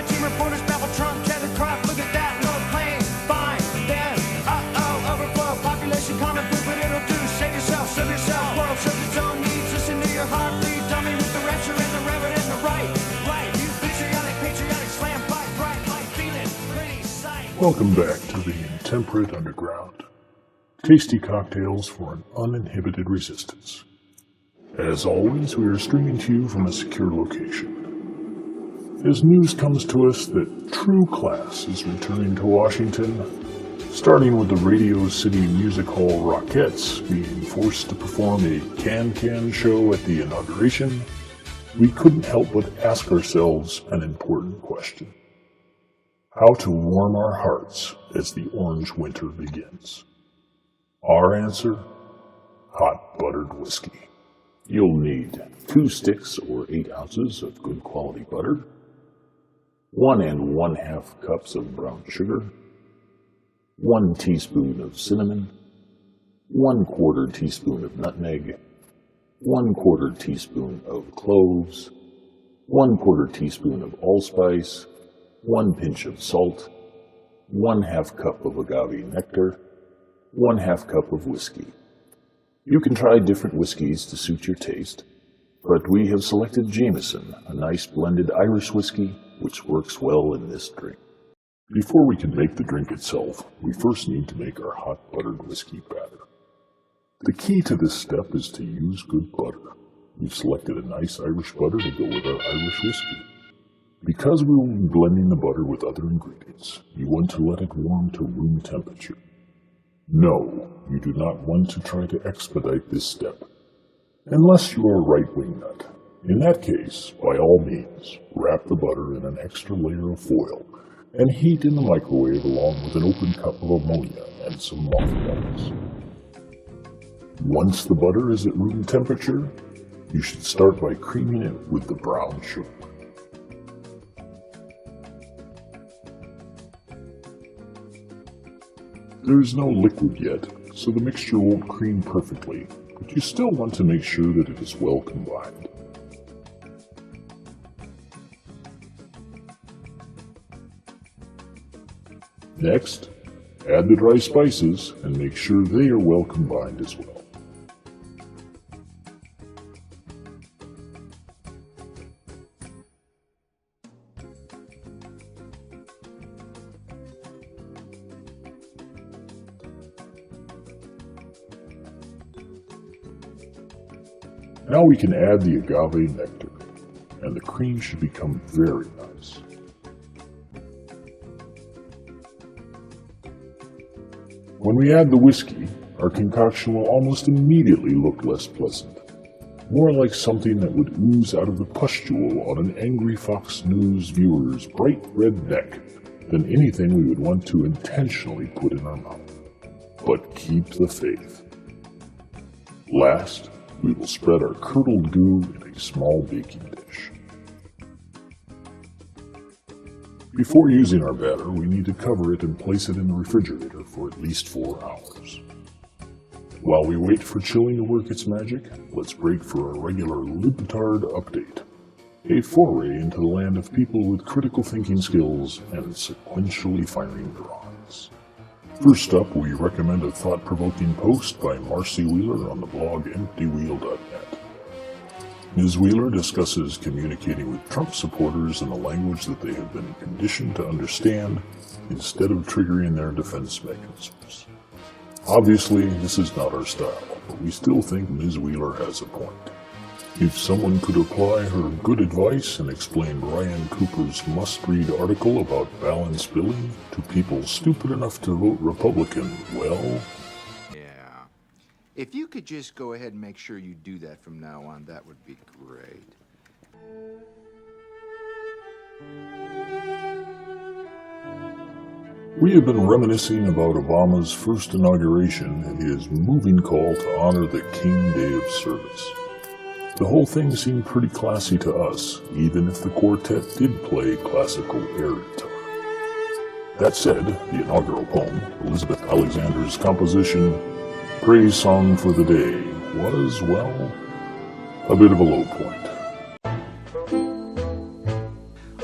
my team reporters babble Trump, tether crop, look at that, no plane, fine, then, overflow, population, common food, but it'll do, save yourself, serve yourself, world serves its own needs, listen to your heartbeat, dummy with the rapture and the reverend and the right, you patriotic, slam, fight, bright, light, feeling, pretty sight. Welcome back to the Intemperate Underground. Tasty cocktails for an uninhibited resistance. As always, we are streaming to you from a secure location. As news comes to us that true class is returning to Washington, starting with the Radio City Music Hall Rockettes being forced to perform a can-can show at the inauguration, we couldn't help but ask ourselves an important question. How to warm our hearts as the orange winter begins. Our answer? Hot buttered whiskey. You'll need 2 sticks or 8 ounces of good quality butter, 1 1/2 cups of brown sugar, 1 teaspoon of cinnamon, 1/4 teaspoon of nutmeg, 1/4 teaspoon of cloves, 1/4 teaspoon of allspice, 1 pinch of salt, 1/2 cup of agave nectar, 1/2 cup of whiskey. You can try different whiskeys to suit your taste, but we have selected Jameson, a nice blended Irish whiskey, which works well in this drink. Before we can make the drink itself, we first need to make our hot buttered whiskey batter. The key to this step is to use good butter. We've selected a nice Irish butter to go with our Irish whiskey. Because we will be blending the butter with other ingredients, you want to let it warm to room temperature. No, you do not want to try to expedite this step, unless you are a right-wing nut. In that case, by all means, wrap the butter in an extra layer of foil and heat in the microwave along with an open cup of ammonia and some mothballs. Once the butter is at room temperature, you should start by creaming it with the brown sugar. There is no liquid yet, so the mixture won't cream perfectly, but you still want to make sure that it is well combined. Next, add the dry spices and make sure they are well combined as well. Now we can add the agave nectar, and the cream should become very nice. When we add the whiskey, our concoction will almost immediately look less pleasant, more like something that would ooze out of the pustule on an angry Fox News viewer's bright red neck than anything we would want to intentionally put in our mouth. But keep the faith. Last, we will spread our curdled goo in a small baking dish. Before using our batter, we need to cover it and place it in the refrigerator for at least 4 hours. While we wait for chilling to work its magic, let's break for a regular libtard update. A foray into the land of people with critical thinking skills and sequentially firing neurons. First up, we recommend a thought-provoking post by Marcy Wheeler on the blog emptywheel.net. Ms. Wheeler discusses communicating with Trump supporters in a language that they have been conditioned to understand instead of triggering their defense mechanisms. Obviously, this is not our style, but we still think Ms. Wheeler has a point. If someone could apply her good advice and explain Ryan Cooper's must-read article about balance billing to people stupid enough to vote Republican, well... Yeah. If you could just go ahead and make sure you do that from now on, that would be great. We have been reminiscing about Obama's first inauguration and his moving call to honor the King Day of Service. The whole thing seemed pretty classy to us, even if the quartet did play classical air guitar. That said, the inaugural poem, Elizabeth Alexander's composition, Praise Song for the Day, was, well, a bit of a low point.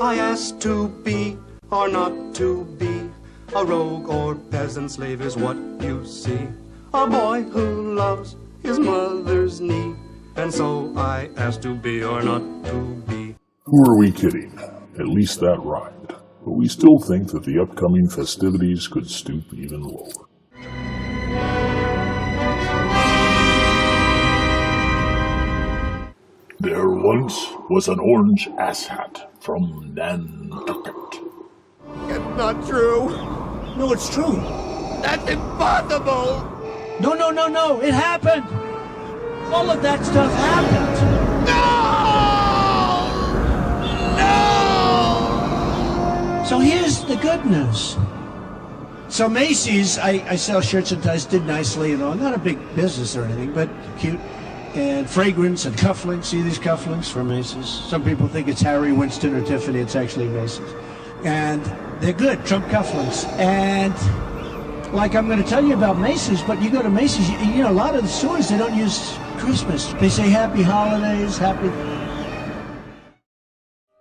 I ask to be or not to be. A rogue or peasant slave is what you see. A boy who loves his mother's knee. And so I ask to be or not to be. Who are we kidding? At least that rhymed. But we still think that the upcoming festivities could stoop even lower. There once was an orange asshat from Nantucket. It's not true. No, it's true. That's impossible. No. It happened. All of that stuff happened. No! So here's the good news. So Macy's, I sell shirts and ties, did nicely and all. Not a big business or anything, but cute. And fragrance and cufflinks. See these cufflinks from Macy's? Some people think it's Harry, Winston, or Tiffany. It's actually Macy's. And they're good, Trump cufflinks. And like I'm going to tell you about Macy's, but you go to Macy's, you know, a lot of the stores, they don't use Christmas. They say happy holidays, happy...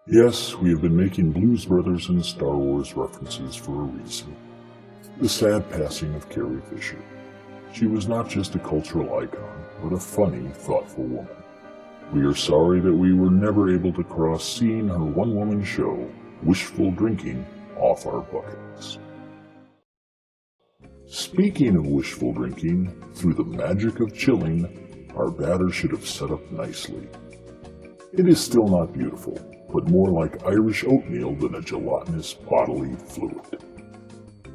Yes, we have been making Blues Brothers and Star Wars references for a reason. The sad passing of Carrie Fisher. She was not just a cultural icon, but a funny, thoughtful woman. We are sorry that we were never able to cross seeing her one-woman show, Wishful Drinking, off our bucket list. Speaking of wishful drinking, through the magic of chilling, our batter should have set up nicely. It is still not beautiful, but more like Irish oatmeal than a gelatinous bodily fluid.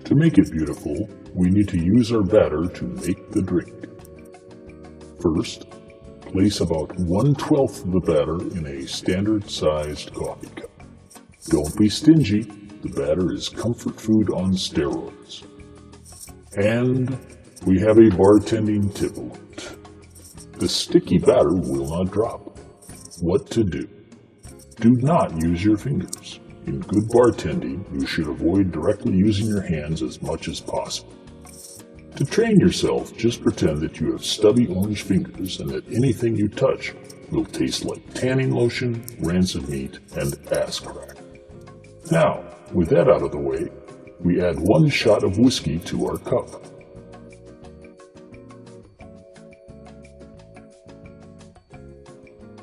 To make it beautiful, we need to use our batter to make the drink. First, place about 1/12 of the batter in a standard-sized coffee cup. Don't be stingy, the batter is comfort food on steroids. And we have a bartending tip alert. The sticky batter will not drop. What to do? Do not use your fingers. In good bartending, you should avoid directly using your hands as much as possible. To train yourself, just pretend that you have stubby orange fingers and that anything you touch will taste like tanning lotion, rancid meat, and ass crack. Now, with that out of the way, we add 1 shot of whiskey to our cup.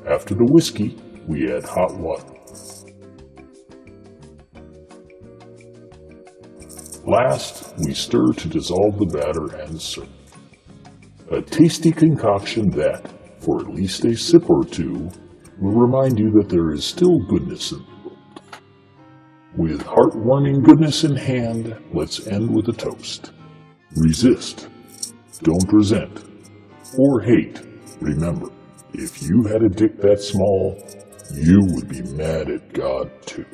After the whiskey, we add hot water. Last, we stir to dissolve the batter and serve. A tasty concoction that, for at least a sip or two, will remind you that there is still goodness in the world. With heartwarming goodness in hand, let's end with a toast. Resist. Don't resent. Or hate. Remember, if you had a dick that small, you would be mad at God too.